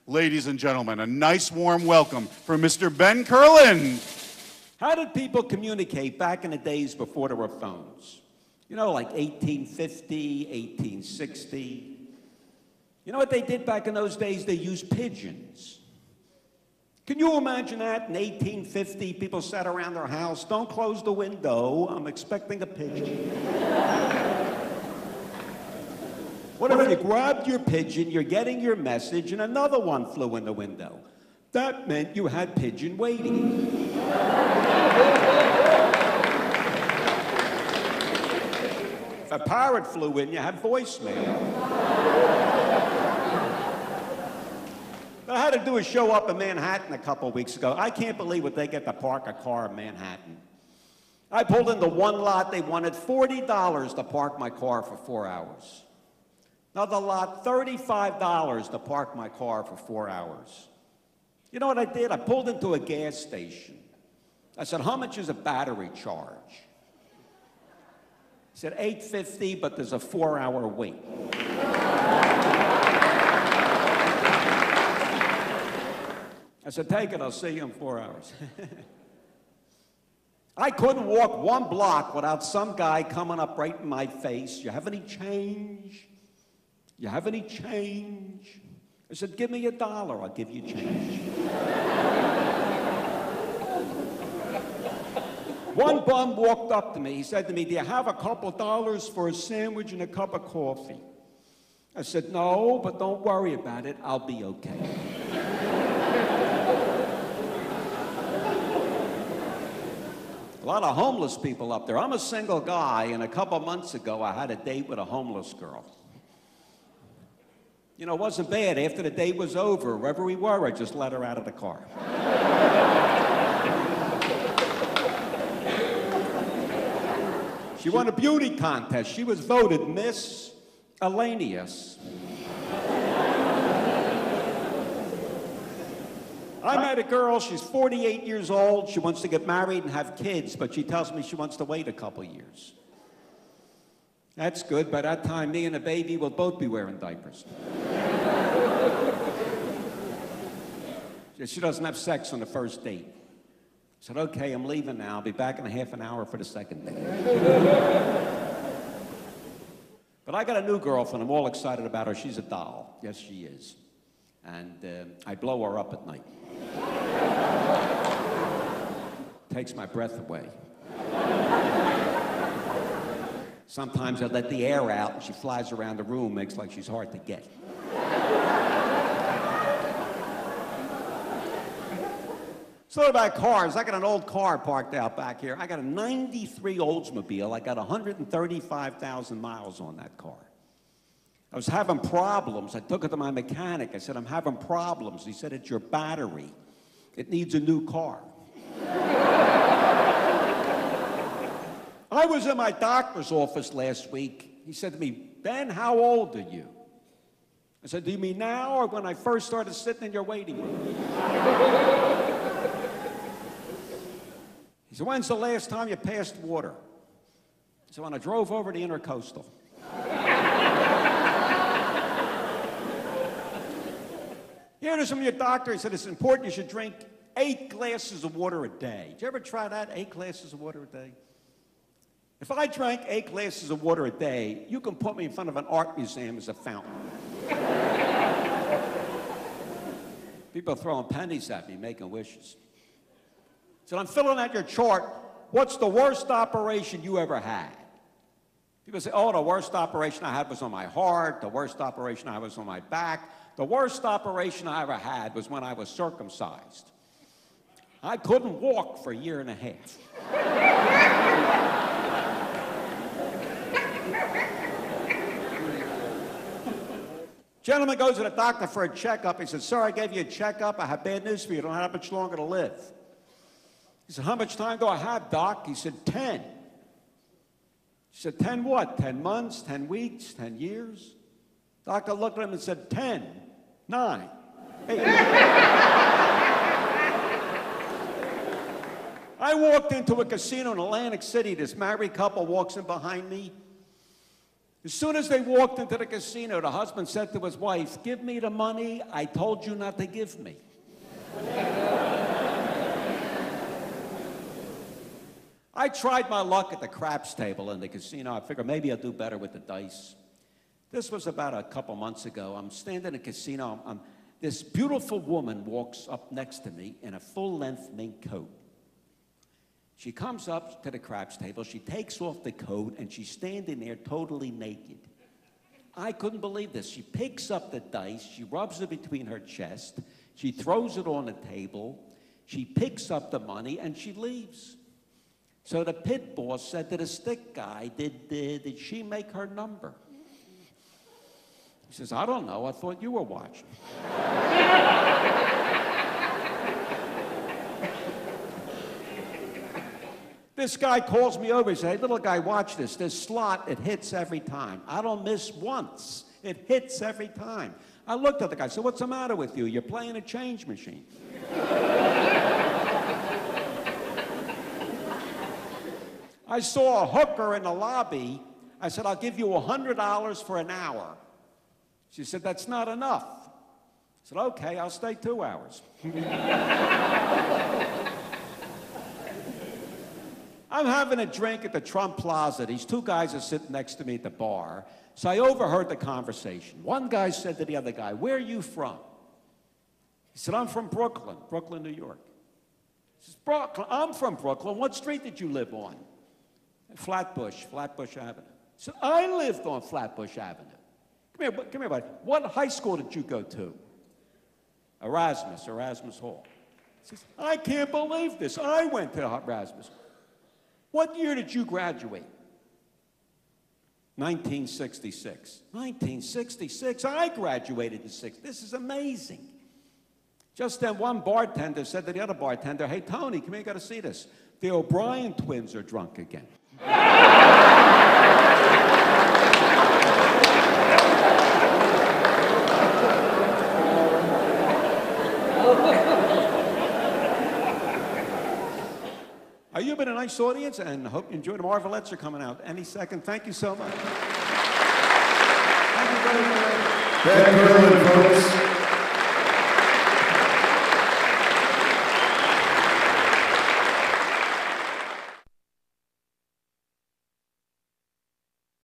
Ladies and gentlemen, a nice warm welcome for Mr. Ben Kurland. How did people communicate back in the days before there were phones? You know, like 1850, 1860. You know what they did back in those days? They used pigeons. Can you imagine that? In 1850, people sat around their house, don't close the window, I'm expecting a pigeon. What if you grabbed your pigeon, you're getting your message, and another one flew in the window? That meant you had pigeon waiting. If a parrot flew in, you had voicemail. I had to do a show up in Manhattan a couple weeks ago. I can't believe what they get to park a car in Manhattan. I pulled into one lot, they wanted $40 to park my car for 4 hours. Another lot, $35 to park my car for 4 hours. You know what I did? I pulled into a gas station. I said, how much is a battery charge? He said, $8.50, but there's a 4-hour wait. I said, take it, I'll see you in 4 hours. I couldn't walk one block without some guy coming up right in my face. You have any change? You have any change? I said, give me $1, I'll give you change. One bum walked up to me. He said to me, do you have a couple dollars for a sandwich and a cup of coffee? I said, no, but don't worry about it. I'll be okay. A lot of homeless people up there. I'm a single guy, and a couple months ago, I had a date with a homeless girl. You know, it wasn't bad. After the date was over, wherever we were, I just let her out of the car. She won a beauty contest. She was voted Miss Elanius. I met a girl, she's 48 years old. She wants to get married and have kids, but she tells me she wants to wait a couple years. That's good. By that time, me and the baby will both be wearing diapers. She doesn't have sex on the first date. I said, okay, I'm leaving now. I'll be back in a half an hour for the second date. But I got a new girlfriend. I'm all excited about her. She's a doll. Yes, she is. And I blow her up at night. Takes my breath away. Sometimes I let the air out and she flies around the room, makes like she's hard to get. So about cars, I got an old car parked out back here. I got a 93 Oldsmobile. I got 135,000 miles on that car. I was having problems. I took it to my mechanic. I said, I'm having problems. He said, it's your battery. It needs a new car. I was in my doctor's office last week. He said to me, Ben, how old are you? I said, do you mean now or when I first started sitting in your waiting room? He said, when's the last time you passed water? I said, when I drove over the Intercoastal. You heard this from your doctor. He said, it's important you should drink 8 glasses of water a day. Did you ever try that, 8 glasses of water a day? If I drank 8 glasses of water a day, you can put me in front of an art museum as a fountain. People are throwing pennies at me, making wishes. So I'm filling out your chart. What's the worst operation you ever had? People say, oh, the worst operation I had was on my heart. The worst operation I had was on my back. The worst operation I ever had was when I was circumcised. I couldn't walk for a year and a half. Gentleman goes to the doctor for a checkup. He said, sir, I gave you a checkup. I have bad news for you. You don't have much longer to live. He said, how much time do I have, doc? He said, 10. He said, 10 what? 10 months, 10 weeks, 10 years? Doctor looked at him and said, 10, 9, 8. I walked into a casino in Atlantic City. This married couple walks in behind me. As soon as they walked into the casino, the husband said to his wife, "Give me the money I told you not to give me." I tried my luck at the craps table in the casino. I figured maybe I'll do better with the dice. This was about a couple months ago. I'm standing in a casino. This beautiful woman walks up next to me in a full-length mink coat. She comes up to the craps table. She takes off the coat, and she's standing there totally naked. I couldn't believe this. She picks up the dice. She rubs it between her chest. She throws it on the table. She picks up the money, and she leaves. So the pit boss said to the stick guy, did she make her number? He says, "I don't know. I thought you were watching." This guy calls me over. He says, "Hey, little guy, watch this. This slot, it hits every time. I don't miss once. It hits every time." I looked at the guy. I said, "What's the matter with you? You're playing a change machine." I saw a hooker in the lobby. I said, "I'll give you $100 for an hour." She said, "That's not enough." I said, "Okay, I'll stay 2 hours." I'm having a drink at the Trump Plaza. These two guys are sitting next to me at the bar. So I overheard the conversation. One guy said to the other guy, "Where are you from?" He said, "I'm from Brooklyn, New York." He says, "Brooklyn? I'm from Brooklyn. What street did you live on?" Flatbush Avenue. So I lived on Flatbush Avenue. Come here, buddy. What high school did you go to? Erasmus Hall. He says, "I can't believe this. I went to Erasmus. What year did you graduate?" 1966. 1966? I graduated in 6. This is amazing. Just then, one bartender said to the other bartender, "Hey, Tony, come here, you got to see this. The O'Brien twins are drunk again." You've been a nice audience, and I hope you enjoyed. The Marvelettes are coming out any second. Thank you so much. Thank you very much. Ben Kurland, folks.